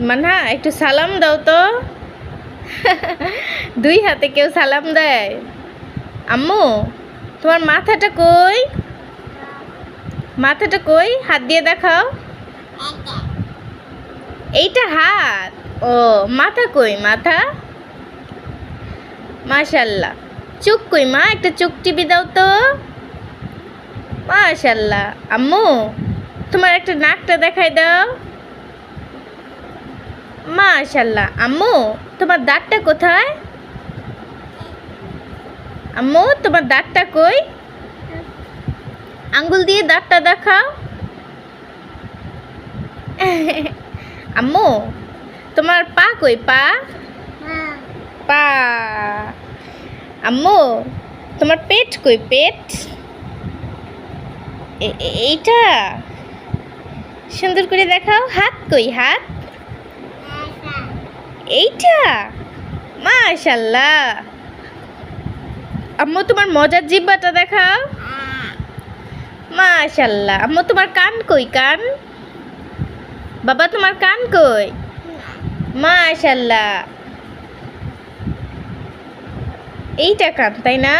মানহা একটু সালাম দাও তো। দুই হাতে কেউ সালাম দেয়। আম্মু তোমার মাথাটা কই? মাথাটা কই? হাত দিয়ে দেখাও। এইটা হাত। ও মাথা কই? মাথা। মাশাল্লাহ। চোখ কই মা? একটা চোখ টিপি দাও তো। মাশাল্লাহ। আম্মু তোমার একটা নাকটা দেখাই দাও। মাশাল্লাহ। আম্মু তোমার দাঁতটা কোথায়? আম্মু তোমার দাঁতটা কই? আঙ্গুল দিয়ে দাঁতটা দেখাও। আম্মু তোমার পা কই? পা। পা। আম্মু তোমার পেট কই? পেট। এইটা সুন্দর করে দেখাও। হাত কই? হাত। এইটা। মাশাল্লাহ। আম্মু তোমার মজার জিহ্বাটা দেখাও। মাশাল্লাহ। আম্মু তোমার কান কই? কান। বাবা তোমার কান কই? মাশাল্লাহ। এইটা কান তাই না?